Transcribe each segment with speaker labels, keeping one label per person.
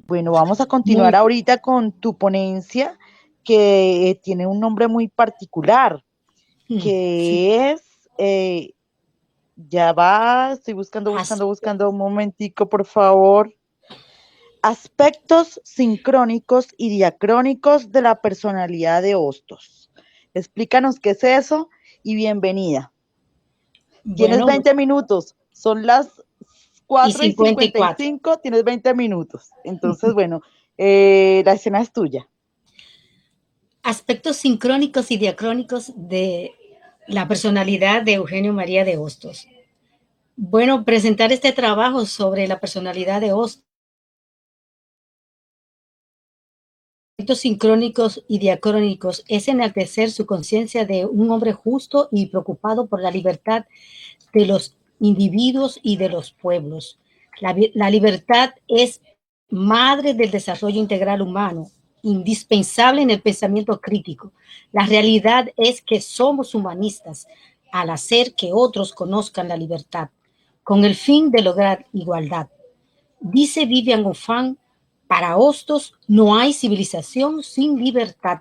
Speaker 1: Bueno, vamos a continuar
Speaker 2: Muy,
Speaker 1: ahorita con tu ponencia que tiene un nombre muy particular,
Speaker 2: sí,
Speaker 1: que es, ya va, estoy
Speaker 2: as-
Speaker 1: buscando un momentico, por favor. Aspectos sincrónicos y diacrónicos de la personalidad de Hostos. Explícanos qué es eso y bienvenida. Tienes
Speaker 2: bueno,
Speaker 1: 20 minutos, son las
Speaker 2: y
Speaker 1: 4 y
Speaker 2: 54.
Speaker 1: 55, tienes 20 minutos. Entonces, bueno, la escena es tuya.
Speaker 2: Aspectos sincrónicos y diacrónicos de la personalidad de Eugenio María de Hostos. Bueno, presentar este trabajo sobre la personalidad de Hostos, aspectos sincrónicos y diacrónicos, es enaltecer su conciencia de un hombre justo y preocupado por la libertad de los individuos y de los pueblos. La libertad es madre del desarrollo integral humano, indispensable en el pensamiento crítico. La realidad es que somos humanistas al hacer que otros conozcan la libertad, con el fin de lograr igualdad. Dice Vivian Goffin, para Hostos no hay civilización sin libertad.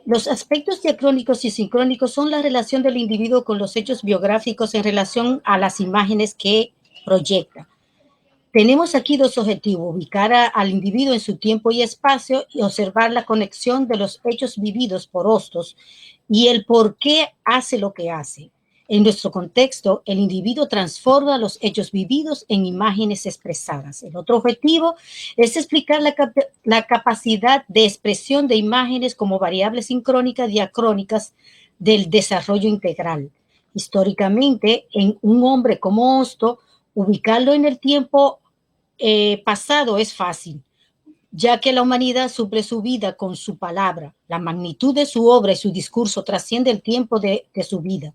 Speaker 2: Los aspectos diacrónicos y sincrónicos son la relación del individuo con los hechos biográficos en relación a las imágenes que proyecta. Tenemos aquí dos objetivos: ubicar al individuo en su tiempo y espacio y observar la conexión de los hechos vividos por Hostos y el por qué hace lo que hace. En nuestro contexto, el individuo transforma los hechos vividos en imágenes expresadas. El otro objetivo es explicar la capacidad de expresión de imágenes como variables sincrónicas y diacrónicas del desarrollo integral. Históricamente, en un hombre como Hosto, ubicarlo en el tiempo pasado es fácil, ya que la humanidad suple su vida con su palabra. La magnitud de su obra y su discurso trasciende el tiempo de su vida.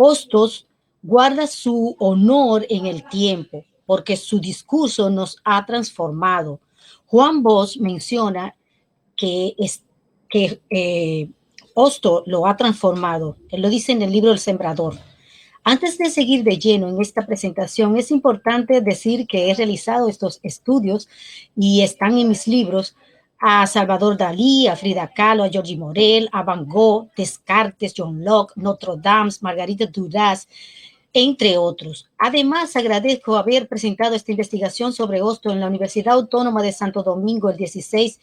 Speaker 2: Hostos guarda su honor en el tiempo, porque su discurso nos ha transformado. Juan Bosch menciona que Hosto lo ha transformado. Él lo dice en el libro El Sembrador. Antes de seguir de lleno en esta presentación, es importante decir que he realizado estos estudios y están en mis libros a Salvador Dalí, a Frida Kahlo, a Georgie Morel, a Van Gogh, Descartes, John Locke, Notre Dame, Margarita Duras, entre otros. Además, agradezco haber presentado esta investigación sobre Hosto en la Universidad Autónoma de Santo Domingo el 16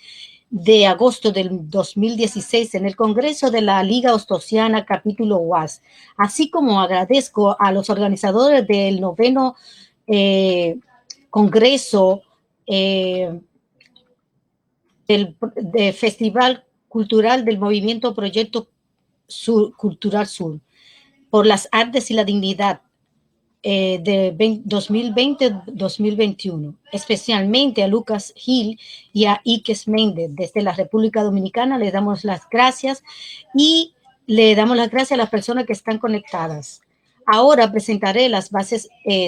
Speaker 2: de agosto del 2016 en el Congreso de la Liga Ostosiana capítulo UAS, así como agradezco a los organizadores del noveno eh, Congreso eh, del Festival Cultural del Movimiento Proyecto Sur, Cultural Sur por las artes y la dignidad de 2020-2021, especialmente a Lucas Gil y a Iques Méndez desde la República Dominicana. Les damos las gracias y le damos las gracias a las personas que están conectadas. Ahora presentaré las bases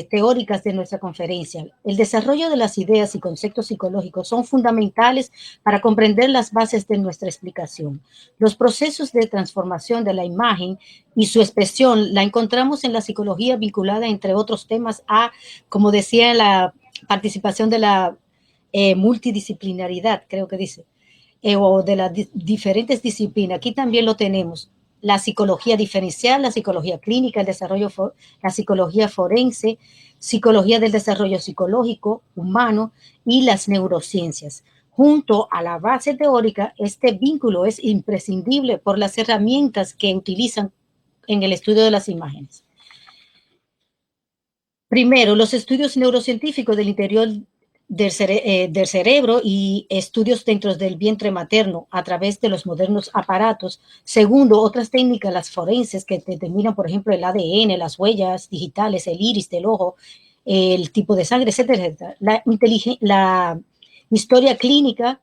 Speaker 2: teóricas de nuestra conferencia. El desarrollo de las ideas y conceptos psicológicos son fundamentales para comprender las bases de nuestra explicación. Los procesos de transformación de la imagen y su expresión la encontramos en la psicología vinculada, entre otros temas, a, como decía, la participación de la multidisciplinaridad, creo que dice, o de las diferentes disciplinas. Aquí también lo tenemos. La psicología diferencial, la psicología clínica, el desarrollo, la psicología forense, psicología del desarrollo psicológico humano y las neurociencias. Junto a la base teórica, este vínculo es imprescindible por las herramientas que utilizan en el estudio de las imágenes. Primero, los estudios neurocientíficos del interior del cerebro y estudios dentro del vientre materno a través de los modernos aparatos. Segundo, otras técnicas, las forenses, que determinan, por ejemplo, el ADN, las huellas digitales, el iris del ojo, el tipo de sangre, etcétera, etcétera. La historia clínica,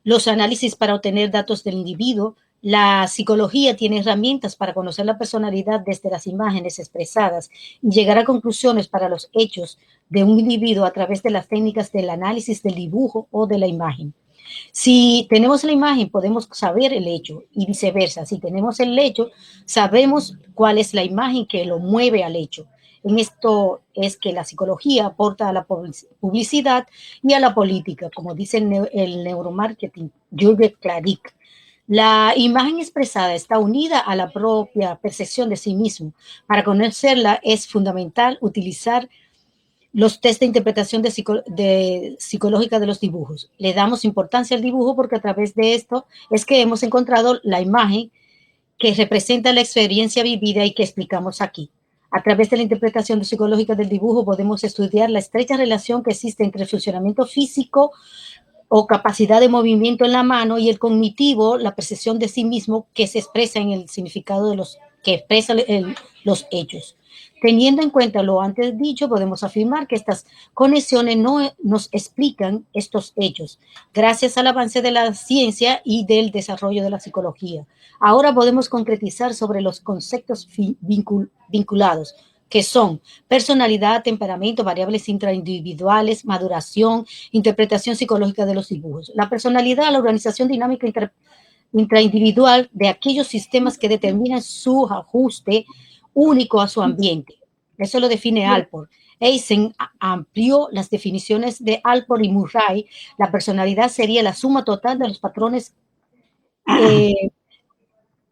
Speaker 2: los análisis para obtener datos del individuo. La psicología tiene herramientas para conocer la personalidad desde las imágenes expresadas y llegar a conclusiones para los hechos de un individuo a través de las técnicas del análisis del dibujo o de la imagen. Si tenemos la imagen, podemos saber el hecho y viceversa. Si tenemos el hecho, sabemos cuál es la imagen que lo mueve al hecho. En esto es que la psicología aporta a la publicidad y a la política, como dice el neuromarketing, Jürgen Klarik. La imagen expresada está unida a la propia percepción de sí mismo. Para conocerla es fundamental utilizar los test de interpretación psicológica de los dibujos. Le damos importancia al dibujo porque a través de esto es que hemos encontrado la imagen que representa la experiencia vivida y que explicamos aquí. A través de la interpretación psicológica del dibujo podemos estudiar la estrecha relación que existe entre el funcionamiento físico o capacidad de movimiento en la mano y el cognitivo, la percepción de sí mismo que se expresa en el significado de los que expresa los hechos. Teniendo en cuenta lo antes dicho, podemos afirmar que estas conexiones no nos explican estos hechos, gracias al avance de la ciencia y del desarrollo de la psicología. Ahora podemos concretizar sobre los conceptos vinculados, que son personalidad, temperamento, variables intraindividuales, maduración, interpretación psicológica de los dibujos. La personalidad, la organización dinámica intraindividual de aquellos sistemas que determinan su ajuste único a su ambiente. Eso lo define Alport. Eisen amplió las definiciones de Alport y Murray. La personalidad sería la suma total de los patrones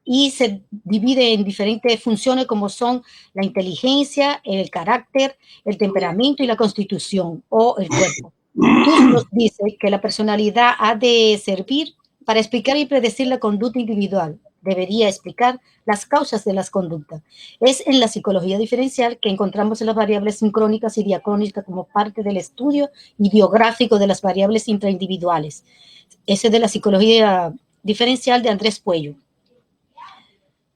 Speaker 2: y se divide en diferentes funciones como son la inteligencia, el carácter, el temperamento y la constitución o el cuerpo. Tuss nos dice que la personalidad ha de servir para explicar y predecir la conducta individual. Debería explicar las causas de las conductas. Es en la psicología diferencial que encontramos las variables sincrónicas y diacrónicas como parte del estudio ideográfico de las variables intraindividuales. Ese es de la psicología diferencial de Andrés Puello.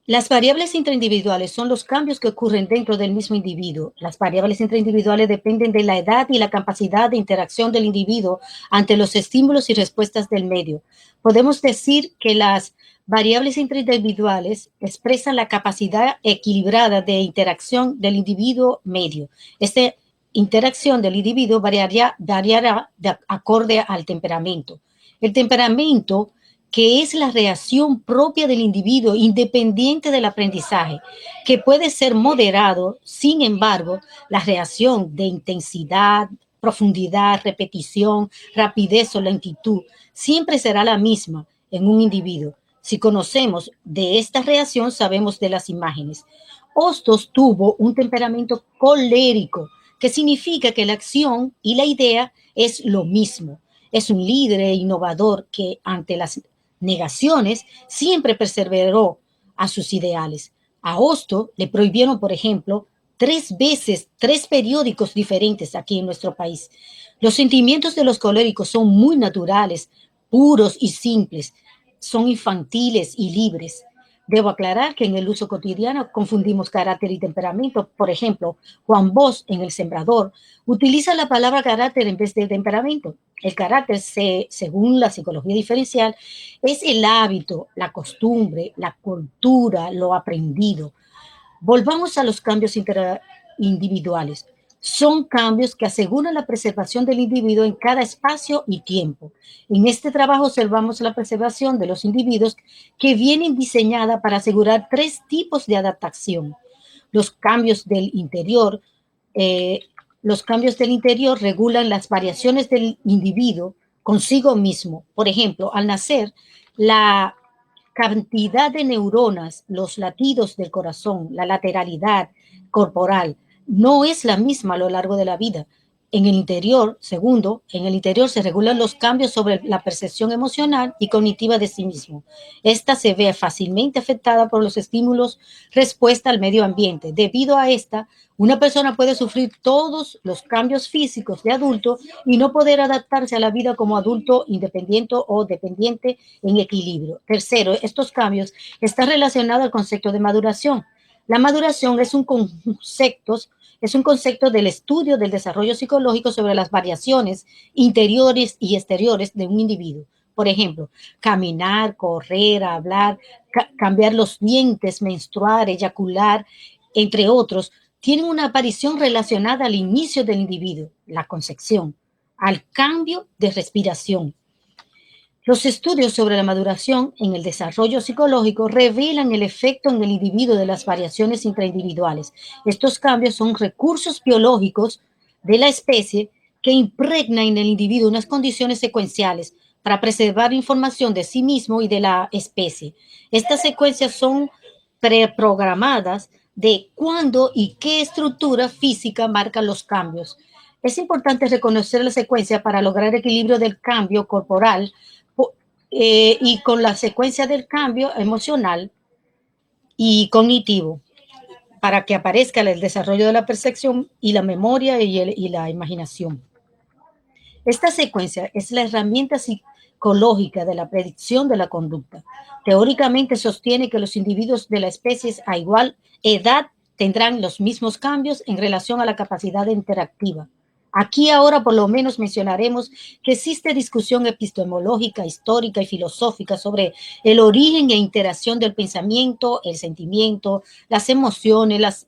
Speaker 2: Las variables intraindividuales son los cambios que ocurren dentro del mismo individuo. Las variables intraindividuales dependen de la edad y la capacidad de interacción del individuo ante los estímulos y respuestas del medio. Podemos decir que las variables intraindividuales expresan la capacidad equilibrada de interacción del individuo medio. Esta interacción del individuo variará de acorde al temperamento. El temperamento, que es la reacción propia del individuo independiente del aprendizaje, que puede ser moderado. Sin embargo, la reacción de intensidad, profundidad, repetición, rapidez o lentitud siempre será la misma en un individuo. Si conocemos de esta reacción, sabemos de las imágenes. Hostos tuvo un temperamento colérico, que significa que la acción y la idea es lo mismo. Es un líder e innovador que ante las negaciones siempre perseveró a sus ideales. A Hosto le prohibieron, por ejemplo, 3 veces 3 periódicos diferentes aquí en nuestro país. Los sentimientos de los coléricos son muy naturales, puros y simples, son infantiles y libres. Debo aclarar que en el uso cotidiano confundimos carácter y temperamento. Por ejemplo, Juan Bosch en El Sembrador utiliza la palabra carácter en vez de temperamento. El carácter, según la psicología diferencial, es el hábito, la costumbre, la cultura, lo aprendido. Volvamos a los cambios individuales. Son cambios que aseguran la preservación del individuo en cada espacio y tiempo. En este trabajo observamos la preservación de los individuos que vienen diseñada para asegurar 3 tipos de adaptación. Los cambios del interior, eh, los cambios del interior regulan las variaciones del individuo consigo mismo. Por ejemplo, al nacer, la cantidad de neuronas, los latidos del corazón, la lateralidad corporal, no es la misma a lo largo de la vida. En el interior, segundo, en el interior se regulan los cambios sobre la percepción emocional y cognitiva de sí mismo. Esta se ve fácilmente afectada por los estímulos respuesta al medio ambiente. Debido a esta, una persona puede sufrir todos los cambios físicos de adulto y no poder adaptarse a la vida como adulto independiente o dependiente en equilibrio. Tercero, estos cambios están relacionados al concepto de maduración. La maduración es un concepto del estudio del desarrollo psicológico sobre las variaciones interiores y exteriores de un individuo. Por ejemplo, caminar, correr, hablar, cambiar los dientes, menstruar, eyacular, entre otros, tienen una aparición relacionada al inicio del individuo, la concepción, al cambio de respiración. Los estudios sobre la maduración en el desarrollo psicológico revelan el efecto en el individuo de las variaciones intraindividuales. Estos cambios son recursos biológicos de la especie que impregnan en el individuo unas condiciones secuenciales para preservar información de sí mismo y de la especie. Estas secuencias son preprogramadas de cuándo y qué estructura física marcan los cambios. Es importante reconocer la secuencia para lograr equilibrio del cambio corporal y con la secuencia del cambio emocional y cognitivo para que aparezca el desarrollo de la percepción y la memoria y la imaginación. Esta secuencia es la herramienta psicológica de la predicción de la conducta. Teóricamente sostiene que los individuos de la especie a igual edad tendrán los mismos cambios en relación a la capacidad interactiva. Aquí ahora por lo menos mencionaremos que existe discusión epistemológica, histórica y filosófica sobre el origen e interacción del pensamiento, el sentimiento, las emociones,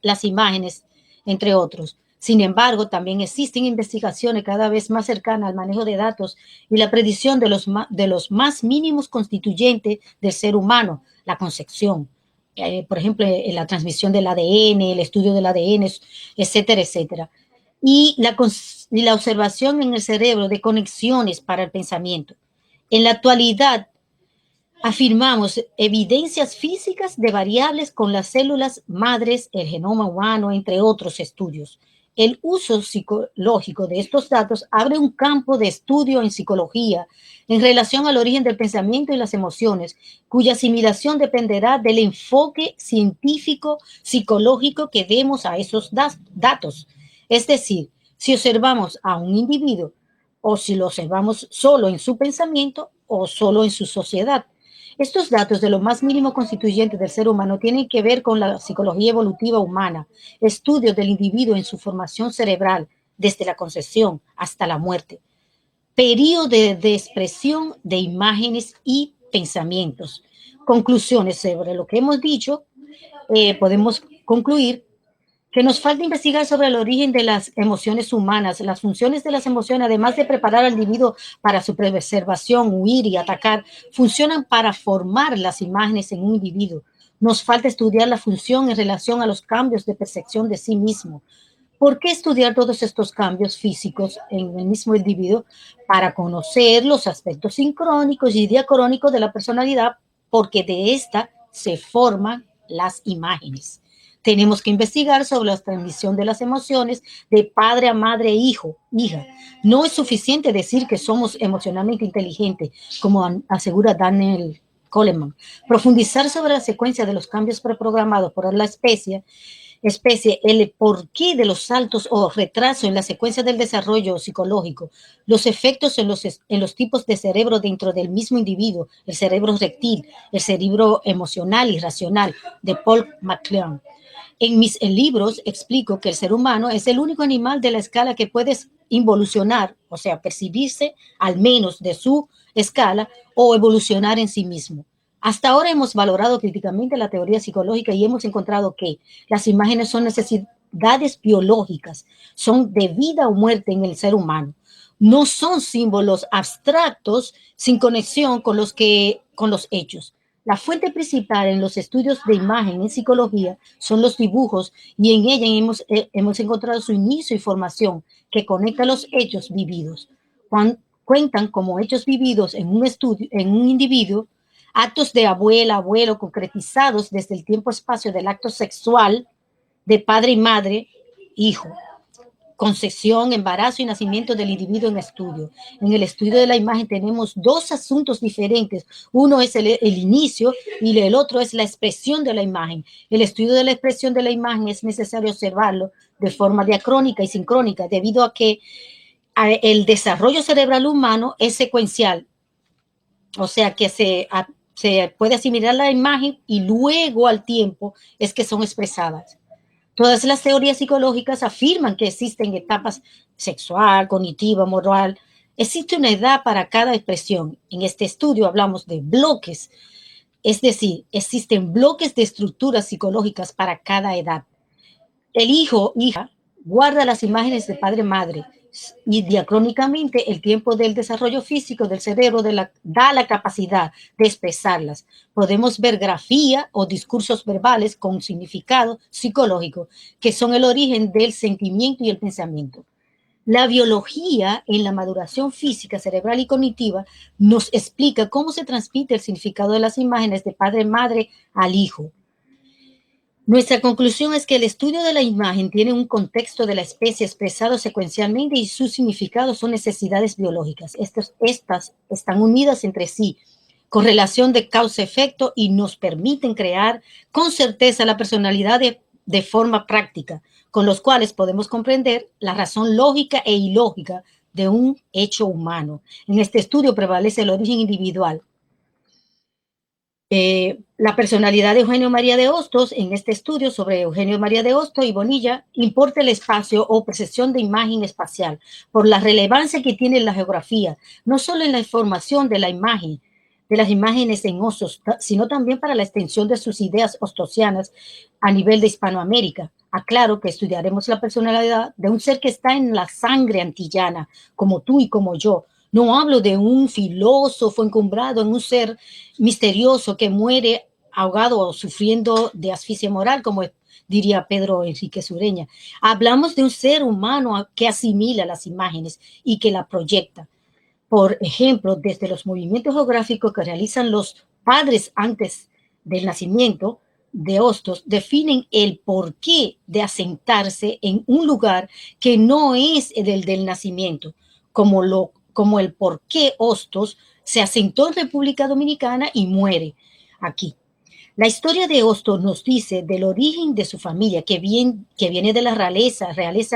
Speaker 2: las imágenes, entre otros. Sin embargo, también existen investigaciones cada vez más cercanas al manejo de datos y la predicción de los más mínimos constituyentes del ser humano, la concepción, por ejemplo, en la transmisión del ADN, el estudio del ADN, etcétera, etcétera. Y la observación en el cerebro de conexiones para el pensamiento. En la actualidad, afirmamos evidencias físicas de variables con las células madres, el genoma humano, entre otros estudios. El uso psicológico de estos datos abre un campo de estudio en psicología en relación al origen del pensamiento y las emociones, cuya asimilación dependerá del enfoque científico psicológico que demos a esos datos. Es decir, si observamos a un individuo o si lo observamos solo en su pensamiento o solo en su sociedad. Estos datos de lo más mínimo constituyente del ser humano tienen que ver con la psicología evolutiva humana, estudios del individuo en su formación cerebral, desde la concepción hasta la muerte, periodo de expresión de imágenes y pensamientos. Conclusiones sobre lo que hemos dicho, podemos concluir que nos falta investigar sobre el origen de las emociones humanas, las funciones de las emociones, además de preparar al individuo para su preservación, huir y atacar, funcionan para formar las imágenes en un individuo. Nos falta estudiar la función en relación a los cambios de percepción de sí mismo. ¿Por qué estudiar todos estos cambios físicos en el mismo individuo? Para conocer los aspectos sincrónicos y diacrónicos de la personalidad, porque de esta se forman las imágenes. Tenemos que investigar sobre la transmisión de las emociones de padre a madre e hijo, hija. No es suficiente decir que somos emocionalmente inteligentes, como asegura Daniel Coleman. Profundizar sobre la secuencia de los cambios preprogramados por la especie, el porqué de los saltos o retraso en la secuencia del desarrollo psicológico, los efectos en los tipos de cerebro dentro del mismo individuo, el cerebro reptil, el cerebro emocional y racional, de Paul MacLean. En mis libros explico que el ser humano es el único animal de la escala que puede involucionar, o sea, percibirse al menos de su escala o evolucionar en sí mismo. Hasta ahora hemos valorado críticamente la teoría psicológica y hemos encontrado que las imágenes son necesidades biológicas, son de vida o muerte en el ser humano. No son símbolos abstractos sin conexión con los hechos. La fuente principal en los estudios de imagen en psicología son los dibujos y en ella hemos encontrado su inicio y formación que conecta los hechos vividos. Cuentan como hechos vividos en un individuo, actos de abuela, abuelo, concretizados desde el tiempo-espacio del acto sexual de padre y madre, hijo. Concepción, embarazo y nacimiento del individuo en estudio. En el estudio de la imagen tenemos dos asuntos diferentes. Uno es el inicio y el otro es la expresión de la imagen. El estudio de la expresión de la imagen es necesario observarlo de forma diacrónica y sincrónica, debido a que el desarrollo cerebral humano es secuencial. O sea que se puede asimilar la imagen y luego al tiempo es que son expresadas. Todas las teorías psicológicas afirman que existen etapas sexual, cognitiva, moral. Existe una edad para cada expresión. En este estudio hablamos de bloques, es decir, existen bloques de estructuras psicológicas para cada edad. El hijo, hija, guarda las imágenes de padre-madre. y diacrónicamente el tiempo del desarrollo físico del cerebro da la capacidad de expresarlas. Podemos ver grafía o discursos verbales con significado psicológico, que son el origen del sentimiento y el pensamiento. La biología en la maduración física, cerebral y cognitiva nos explica cómo se transmite el significado de las imágenes de padre-madre al hijo. Nuestra conclusión es que el estudio de la imagen tiene un contexto de la especie expresado secuencialmente y sus significados son necesidades biológicas. Estas están unidas entre sí con relación de causa-efecto y nos permiten crear con certeza la personalidad de forma práctica, con los cuales podemos comprender la razón lógica e ilógica de un hecho humano. En este estudio prevalece el origen individual. La personalidad de Eugenio María de Hostos, en este estudio sobre Eugenio María de Hostos y Bonilla, importa el espacio o percepción de imagen espacial por la relevancia que tiene la geografía, no solo en la información de la imagen, de las imágenes en Hostos, sino también para la extensión de sus ideas hostosianas a nivel de Hispanoamérica. Aclaro que estudiaremos la personalidad de un ser que está en la sangre antillana, como tú y como yo. No hablo de un filósofo encumbrado en un ser misterioso que muere ahogado o sufriendo de asfixia moral, como diría Pedro Enrique Sureña. Hablamos de un ser humano que asimila las imágenes y que la proyecta. Por ejemplo, desde los movimientos geográficos que realizan los padres antes del nacimiento de Hostos, definen el porqué de asentarse en un lugar que no es el del nacimiento, como el por qué Hostos se asentó en República Dominicana y muere aquí. La historia de Hostos nos dice del origen de su familia, que viene de la realeza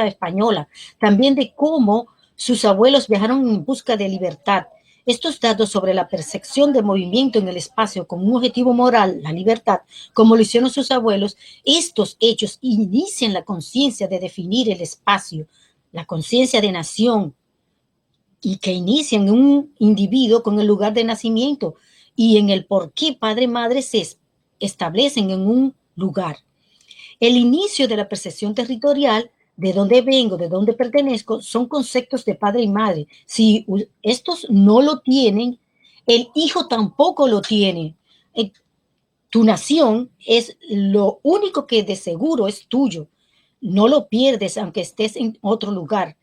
Speaker 2: española, también de cómo sus abuelos viajaron en busca de libertad. Estos datos sobre la percepción de movimiento en el espacio con un objetivo moral, la libertad, como lo hicieron sus abuelos, estos hechos inician la conciencia de definir el espacio, la conciencia de nación, y que inician en un individuo con el lugar de nacimiento y en el por qué padre-madre se establecen en un lugar. El inicio de la percepción territorial, de dónde vengo, de dónde pertenezco, son conceptos de padre y madre. Si estos no lo tienen, el hijo tampoco lo tiene. Tu nación es lo único que de seguro es tuyo. No lo pierdes aunque estés en otro lugar.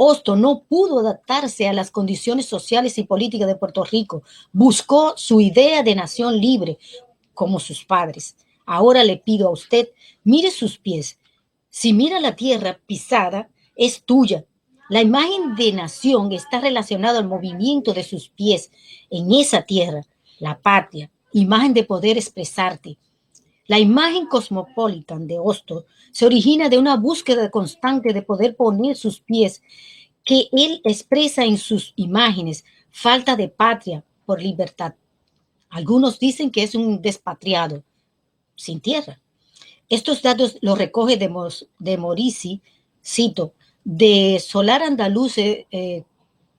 Speaker 2: Hostos no pudo adaptarse a las condiciones sociales y políticas de Puerto Rico. Buscó su idea de nación libre, como sus padres. Ahora le pido a usted, mire sus pies. Si mira la tierra pisada, es tuya. La imagen de nación está relacionada al movimiento de sus pies en esa tierra, la patria, imagen de poder expresarte. La imagen cosmopolitan de Hostos se origina de una búsqueda constante de poder poner sus pies, que él expresa en sus imágenes, falta de patria por libertad. Algunos dicen que es un despatriado, sin tierra. Estos datos los recoge de Morisi, cito, de solar andaluz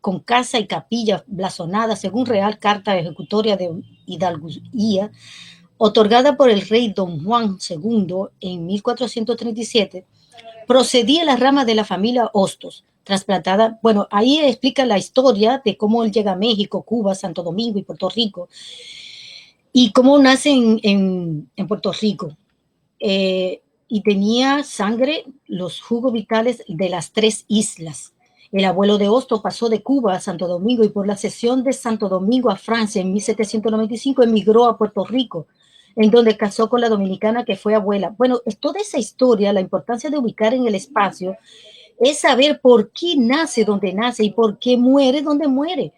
Speaker 2: con casa y capilla blasonada según Real Carta Ejecutoria de Hidalguía, otorgada por el rey Don Juan II en 1437, procedía la rama de la familia Hostos, trasplantada. Bueno, ahí explica la historia de cómo él llega a México, Cuba, Santo Domingo y Puerto Rico, y cómo nace en Puerto Rico. Y tenía sangre, los jugos vitales de las tres islas. El abuelo de Hostos pasó de Cuba a Santo Domingo y por la cesión de Santo Domingo a Francia en 1795 emigró a Puerto Rico, en donde casó con la dominicana que fue abuela. Bueno, es toda esa historia, la importancia de ubicar en el espacio, es saber por qué nace donde nace y por qué muere donde muere,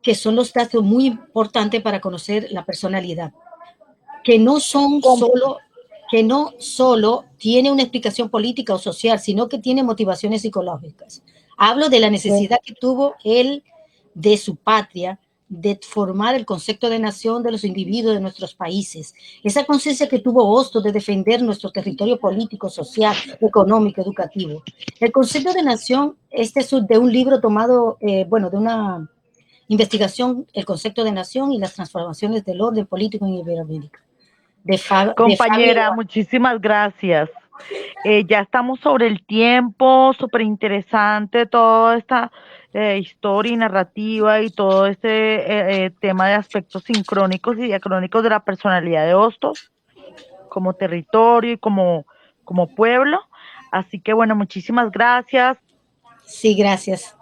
Speaker 2: que son los datos muy importantes para conocer la personalidad, que no son
Speaker 1: Com-
Speaker 2: solo, que no solo tiene una explicación política o social, sino que tiene motivaciones psicológicas. Hablo de la necesidad que tuvo él de su patria, de formar el concepto de nación de los individuos de nuestros países. Esa conciencia que tuvo Hostos de defender nuestro territorio político, social, económico, educativo. El concepto de nación, este es de un libro tomado, bueno, de una investigación, el concepto de nación y las transformaciones del orden político en Iberoamérica, de Fabio.
Speaker 1: Compañera, muchísimas gracias. Ya estamos sobre el tiempo, súper interesante toda esta historia y narrativa y todo este tema de aspectos sincrónicos y diacrónicos de la personalidad de Hostos como territorio y como pueblo. Así que bueno, muchísimas gracias.
Speaker 2: Sí, gracias.